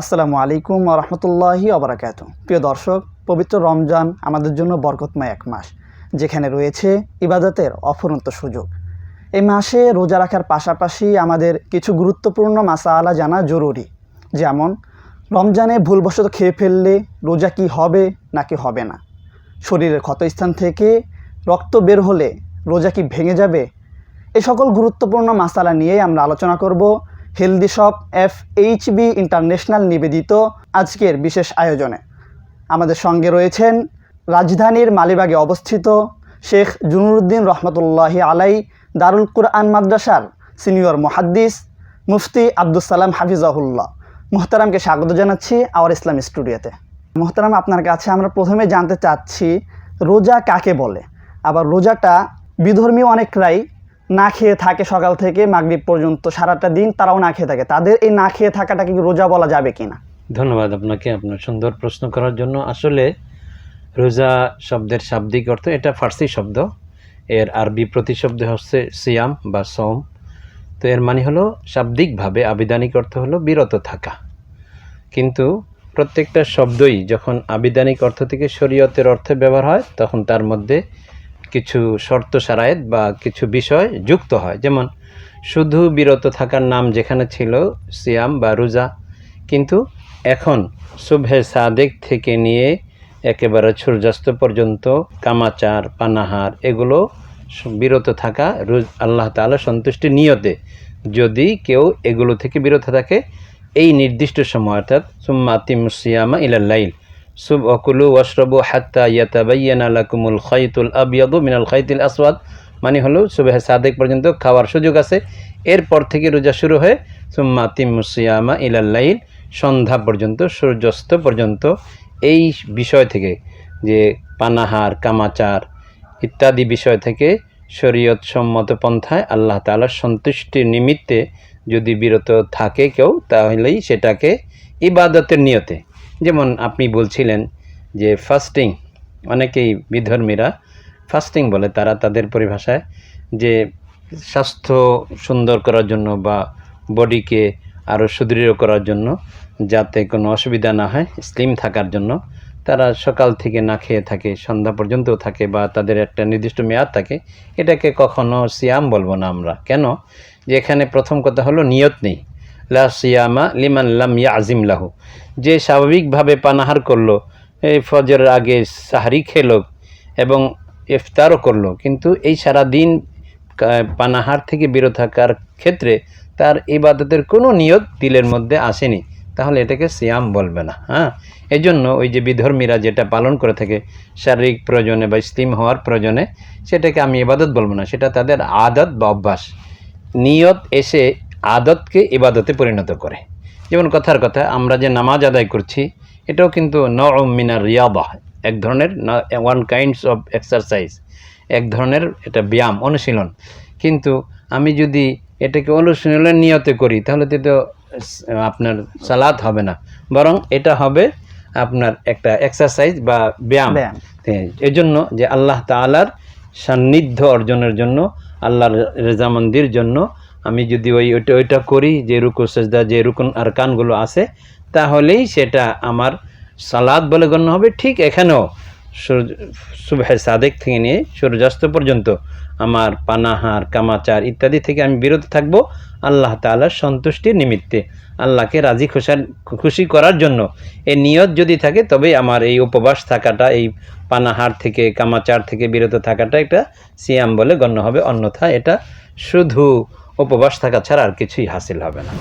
আসসালামু আলাইকুম ওয়া রাহমাতুল্লাহি ওয়া বারাকাতুহু। প্রিয় দর্শক, পবিত্র রমজান আমাদের জন্য বরকতময় এক মাস, যেখানে রয়েছে ইবাদতের অফুরন্ত সুযোগ। এই মাসে রোজা রাখার পাশাপাশি আমাদের কিছু গুরুত্বপূর্ণ মাসালা জানা জরুরি। যেমন, রমজানে ভুলবশত খেয়ে ফেললে রোজা কি হবে নাকি হবে না, শরীরের ক্ষতস্থান থেকে রক্ত বের হলে রোজা কি ভেঙে যাবে। এই সকল গুরুত্বপূর্ণ মাসালা নিয়ে আমরা আলোচনা করব হেলদি শপ FHB ইন্টারন্যাশনাল নিবেদিত আজকের বিশেষ আয়োজনে। আমাদের সঙ্গে রয়েছেন রাজধানীর মালিবাগে অবস্থিত শেখ জুনুরউদ্দিন রহমতুল্লাহি আলাই দারুল কুরআন মাদ্রাসার সিনিয়র মুহাদ্দিস মুফতি আব্দুস সালাম হাফিজাহুল্লাহ। মোহতারামকে স্বাগত জানাচ্ছি আওয়ার ইসলাম স্টুডিওতে। মোহতারাম, আপনার কাছে আমরা প্রথমে জানতে চাচ্ছি রোজা কাকে বলে, আবার রোজাটা বিধর্মী অনেকরাই না খেয়ে থাকে সকাল থেকে মাগরিব পর্যন্ত, সারাটা দিন তারাও না খেয়ে থাকে। তাদের এই না খেয়ে থাকাটা কি রোজা বলা যাবে কিনা? ধন্যবাদ আপনাকে আপনার সুন্দর প্রশ্ন করার জন্য। আসলে রোজা শব্দের শাব্দিক অর্থ, এটা ফার্সি শব্দ, এর আরবি প্রতিশব্দ হচ্ছে সিয়াম বা সোম। তো এর মানে হলো শাব্দিকভাবে আবিধানিক অর্থ হলো বিরত থাকা, কিন্তু প্রত্যেকটা শব্দই যখন আবিধানিক অর্থ থেকে শরীয়তের অর্থে ব্যবহার হয় তখন তার মধ্যে কিছু শর্ত শারায়েত বা কিছু বিষয় যুক্ত হয়। যেমন শুধু বিরত থাকার নাম যেখানে ছিল সিয়াম বা রোজা, কিন্তু এখন সুবহে সাদেক থেকে নিয়ে একেবারে সূর্যাস্ত পর্যন্ত কামাচার, পানাহার, এগুলো বিরত থাকা আল্লাহ তাআলা সন্তুষ্টি নিয়তে যদি কেউ এগুলো থেকে বিরত থাকে এই নির্দিষ্ট সময়, অর্থাৎ সুম্মা আতিমুস সিয়ামা ইলাল লাইল ওয়াকুলু ওয়াশরাবু হাত্তা ইয়াতাবাইয়ানা লাকুমুল খাইতুল আবিয়াদু মিনাল খাইতিল আসওয়াদ, মানে হলো সুবহে সাদেক পর্যন্ত খাওয়ার সুযোগ আছে। এরপর থেকে রোজা শুরু হয়ে সুম্মা আতিমুস সিয়ামা ইলাল লাইল, সন্ধ্যা পর্যন্ত, সূর্যাস্ত পর্যন্ত। এই বিষয় থেকে, যে পানাহার, কামাচার ইত্যাদি বিষয় থেকে শরীয়ত সম্মত পন্থায় আল্লাহ তাআলার সন্তুষ্টির নিমিত্তে যদি বিরত থাকে কেউ, তাহলেই সেটাকে ইবাদতের নিয়তে, যেমন আপনি বলছিলেন যে ফাস্টিং, অনেকেই বিধর্মীরা ফাস্টিং বলে, তারা তাদের পরিভাষায়, যে স্বাস্থ্য সুন্দর করার জন্য বা বডিকে আরও সুদৃঢ় করার জন্য, যাতে কোনো অসুবিধা না হয়, স্লিম থাকার জন্য তারা সকাল থেকে না খেয়ে থাকে, সন্ধ্যা পর্যন্তও থাকে, বা তাদের একটা নির্দিষ্ট মেয়াদ থাকে। এটাকে কখনো সিয়াম বলবো না আমরা। কেন? যে এখানে প্রথম কথা হলো নিয়ত নেই। লা সিয়ামা লিমান লাম ইয়াজিম লাহু, যে স্বাভাবিকভাবে পানাহার করলো, এই ফজরের আগে সাহরি খেলো এবং ইফতারও করলো, কিন্তু এই সারা দিন পানাহার থেকে বিরত থাকার ক্ষেত্রে তার ইবাদতের কোনো নিয়ত দিলের মধ্যে আসেনি, তাহলে এটাকে সিয়াম বলবে না। এই জন্য ওই যে বিধর্মীরা যেটা পালন করে থাকে শারীরিক প্রয়োজনে বা স্লিম হওয়ার প্রয়োজনে, সেটাকে আমি ইবাদত বলবো না, সেটা তাদের আদত বা অভ্যাস। নিয়ত এসে আদতকে ইবাদতে পরিণত করে। যেমন কথার কথা, আমরা যে নামাজ আদায় করছি, এটাও কিন্তু নউম মিনার রিয়াদা, এক ধরনের ওয়ান কাইন্ডস অফ এক্সারসাইজ, এক ধরনের এটা ব্যায়াম, অনুশীলন। কিন্তু আমি যদি এটাকে অনুশীলনের নিয়তে করি, তাহলে তো আপনার সালাত হবে না, বরং এটা হবে আপনার একটা এক্সারসাইজ বা ব্যায়াম। এই জন্য যে আল্লাহ তাআলার সান্নিধ্য অর্জনের জন্য, আল্লাহর রেজামন্দির জন্য আমি যদি ওইটা করি, যে রুকু সেজদা, যে রুকুন আরকানগুলো আছে, তাহলেই সেটা আমার সালাত বলে গণ্য হবে। ঠিক এখানেও সুবহে সাদেক থেকে নিয়ে সূর্যাস্ত পর্যন্ত আমার পানাহার, কামাচার ইত্যাদি থেকে আমি বিরত থাকব আল্লাহ তাআলার সন্তুষ্টির নিমিত্তে, আল্লাহকে রাজি খুশি করার জন্য। এই নিয়ত যদি থাকে, তবেই আমার এই উপবাস থাকাটা, এই পানাহার থেকে, কামাচার থেকে বিরত থাকাটা একটা সিয়াম বলে গণ্য হবে। অন্যথা এটা শুধু উপবাস থাকা ছাড়া আর কিছুই হাসিল হবে না।